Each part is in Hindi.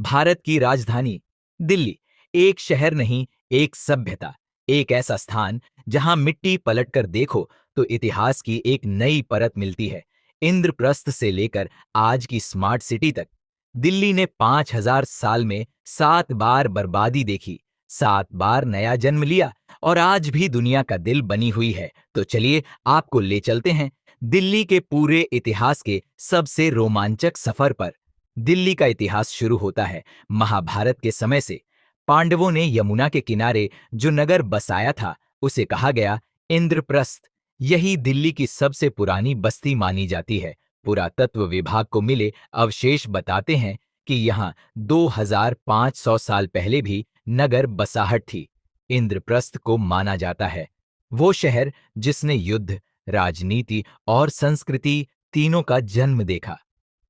भारत की राजधानी दिल्ली एक शहर नहीं, एक सभ्यता, एक ऐसा स्थान जहां मिट्टी पलटकर देखो तो इतिहास की एक नई परत मिलती है। इंद्रप्रस्थ से लेकर आज की स्मार्ट सिटी तक दिल्ली ने 5000 साल में 7 बार बर्बादी देखी, 7 बार नया जन्म लिया और आज भी दुनिया का दिल बनी हुई है। तो चलिए आपको ले चलते हैं दिल्ली के पूरे इतिहास के सबसे रोमांचक सफर पर। दिल्ली का इतिहास शुरू होता है महाभारत के समय से। पांडवों ने यमुना के किनारे जो नगर बसाया था उसे कहा गया इंद्रप्रस्थ। यही दिल्ली की सबसे पुरानी बस्ती मानी जाती है। पुरातत्व विभाग को मिले अवशेष बताते हैं कि यहाँ 2500 साल पहले भी नगर बसाहट थी। इंद्रप्रस्थ को माना जाता है वो शहर जिसने युद्ध, राजनीति और संस्कृति तीनों का जन्म देखा।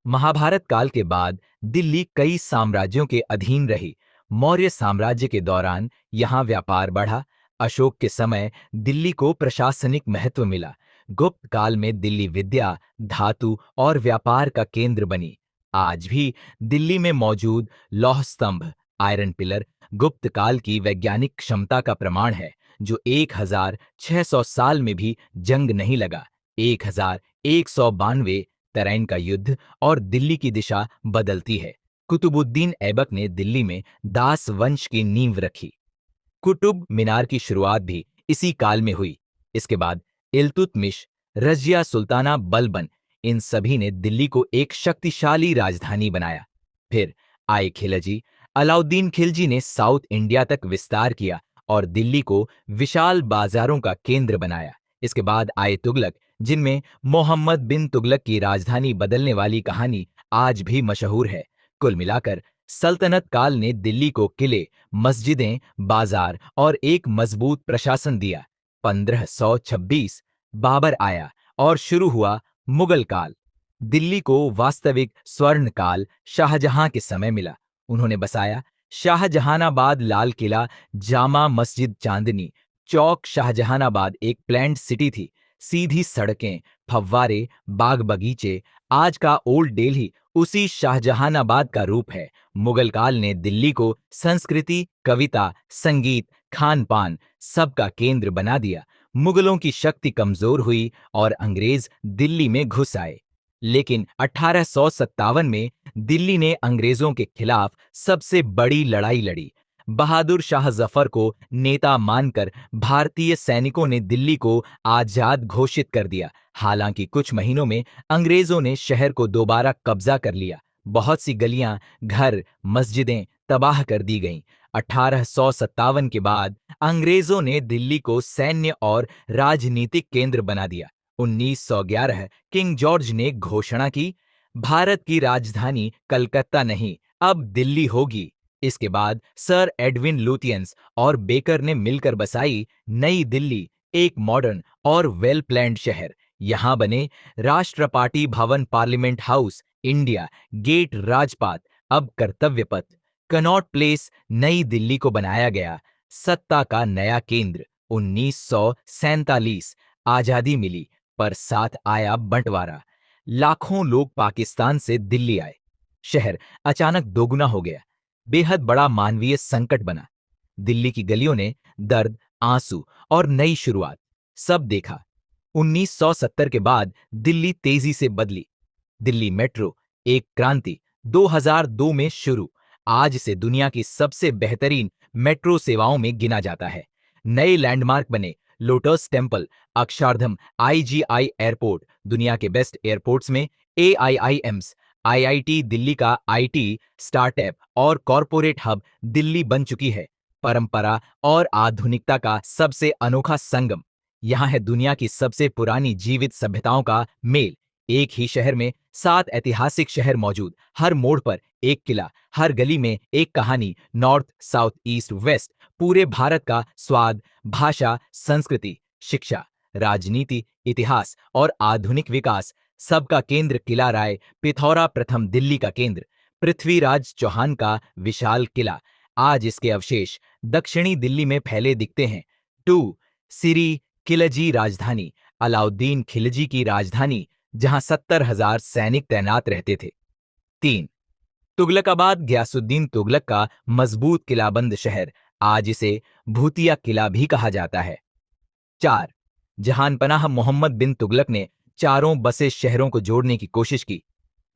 महाभारत काल के बाद दिल्ली कई साम्राज्यों के अधीन रही। मौर्य साम्राज्य के दौरान यहाँ व्यापार बढ़ा। अशोक के समय दिल्ली को प्रशासनिक महत्व मिला। गुप्त काल में दिल्ली विद्या, धातु और व्यापार का केंद्र बनी। आज भी दिल्ली में मौजूद लौह स्तंभ, आयरन पिलर गुप्त काल की वैज्ञानिक क्षमता का प्रमाण है, जो 1600 साल में भी जंग नहीं लगा। 1192 तराइन का युद्ध और दिल्ली की दिशा बदलती है। कुतुबुद्दीन ऐबक ने दिल्ली में दास वंश की नींव रखी। कुतुब मीनार की शुरुआत भी इसी काल में हुई। इसके बाद इल्तुतमिश, रजिया सुल्ताना बलबन, इन सभी ने दिल्ली को एक शक्तिशाली राजधानी बनाया। फिर आए खिलजी। अलाउद्दीन खिलजी ने साउथ इंडिया तक विस्तार किया और दिल्ली को विशाल बाजारों का केंद्र बनाया। इसके बाद आए तुगलक, जिनमें मोहम्मद बिन तुगलक की राजधानी बदलने वाली कहानी आज भी मशहूर है। कुल मिलाकर सल्तनत काल ने दिल्ली को किले, मस्जिदें, बाजार और एक मजबूत प्रशासन दिया। 1526 बाबर आया और शुरू हुआ मुगल काल। दिल्ली को वास्तविक स्वर्ण काल शाहजहां के समय मिला। उन्होंने बसाया शाहजहानाबाद, लाल किला, जामा मस्जिद, चांदनी चौक। शाहजहानाबाद एक प्लैन्ड सिटी थी। सीधी सड़कें, फव्वारे, बाग बगीचे। आज का ओल्ड दिल्ली उसी शाहजहानाबाद का रूप है। मुगल काल ने दिल्ली को संस्कृति, कविता, संगीत, खान पान सबका केंद्र बना दिया। मुगलों की शक्ति कमजोर हुई और अंग्रेज दिल्ली में घुस आए। लेकिन 1857 में दिल्ली ने अंग्रेजों के खिलाफ सबसे बड़ी लड़ाई लड़ी। बहादुर शाह जफर को नेता मानकर भारतीय सैनिकों ने दिल्ली को आजाद घोषित कर दिया। हालांकि कुछ महीनों में अंग्रेजों ने शहर को दोबारा कब्जा कर लिया। बहुत सी गलियां, घर, मस्जिदें तबाह कर दी गईं। 1857 के बाद अंग्रेजों ने दिल्ली को सैन्य और राजनीतिक केंद्र बना दिया। 1911 किंग जॉर्ज ने घोषणा की, भारत की राजधानी कलकत्ता नहीं, अब दिल्ली होगी। इसके बाद सर एडविन लुटियंस और बेकर ने मिलकर बसाई नई दिल्ली, एक मॉडर्न और वेल प्लान्ड शहर। यहां बने राष्ट्रपाटी भवन, parliament house, India gate, Rajpath, अब कर्तव्य पथ, कनॉट प्लेस। नई दिल्ली को बनाया गया सत्ता का नया केंद्र। 1947 आजादी मिली, पर साथ आया बंटवारा। लाखों लोग पाकिस्तान से दिल्ली आए। शहर अचानक दोगुना हो गया। बेहद बड़ा मानवीय संकट बना। दिल्ली की गलियों ने दर्द, आंसू और नई शुरुआत सब देखा। 1970 के बाद दिल्ली तेजी से बदली। दिल्ली मेट्रो एक क्रांति 2002 में शुरू, आज से दुनिया की सबसे बेहतरीन मेट्रो सेवाओं में गिना जाता है। नए लैंडमार्क बने, lotus temple, Akshardham, IGI airport, दुनिया के बेस्ट एयरपोर्ट्स में एआईआईएम्स, आईआईटी दिल्ली का आईटी स्टार्टअप और कॉरपोरेट हब दिल्ली बन चुकी है। परंपरा और आधुनिकता का सबसे अनोखा संगम। यहाँ है दुनिया की सबसे पुरानी जीवित सभ्यताओं का मेल। एक ही शहर में 7 ऐतिहासिक शहर मौजूद, हर मोड़ पर एक किला, हर गली में एक कहानी। नॉर्थ, साउथ, ईस्ट, वेस्ट, पूरे भारत का स्वाद, भाषा, संस्कृति, शिक्षा, राजनीति, इतिहास और आधुनिक विकास सबका केंद्र किला राय पिथौरा, प्रथम दिल्ली का केंद्र। पृथ्वीराज चौहान का विशाल किला, आज इसके अवशेष दक्षिणी दिल्ली में फैले दिखते हैं। 2 सिरी खिलजी राजधानी, अलाउद्दीन खिलजी की राजधानी, जहां 70,000 सैनिक तैनात रहते थे। 3 तुगलकाबाद गयासुद्दीन तुगलक का मजबूत किलाबंद शहर, आज इसे भूतिया किला भी कहा जाता है। 4. जहानपनाह मोहम्मद बिन तुगलक ने चारों बसे शहरों को जोड़ने की कोशिश की।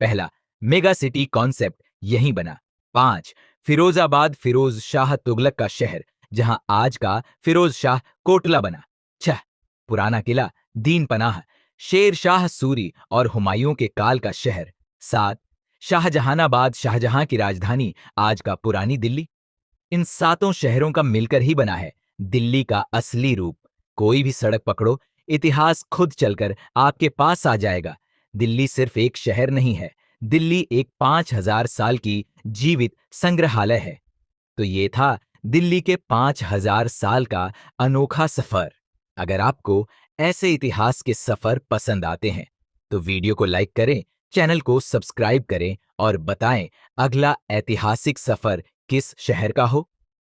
पहला, मेगा सिटी कॉन्सेप्ट यहीं बना। 5. फिरोजाबाद फिरोज शाह तुगलक का शहर, जहां आज का फिरोज शाह कोटला बना। 6. पुराना किला दीन पनाह, शेर शाह सूरी और हुमायूं के काल का शहर। 7. शाहजहानाबाद शाहजहां की राजधानी, आज का पुरानी दिल्ली। इन सातों शहरों का मिलकर ही बना है दिल्ली का असली रूप। कोई भी सड़क पकड़ो, इतिहास खुद चलकर आपके पास आ जाएगा। दिल्ली सिर्फ एक शहर नहीं है, दिल्ली एक 5000 साल की जीवित संग्रहालय है। तो ये था दिल्ली के 5000 साल का अनोखा सफर। अगर आपको ऐसे इतिहास के सफर पसंद आते हैं तो वीडियो को लाइक करें, चैनल को सब्सक्राइब करें और बताएं अगला ऐतिहासिक सफर किस शहर का हो।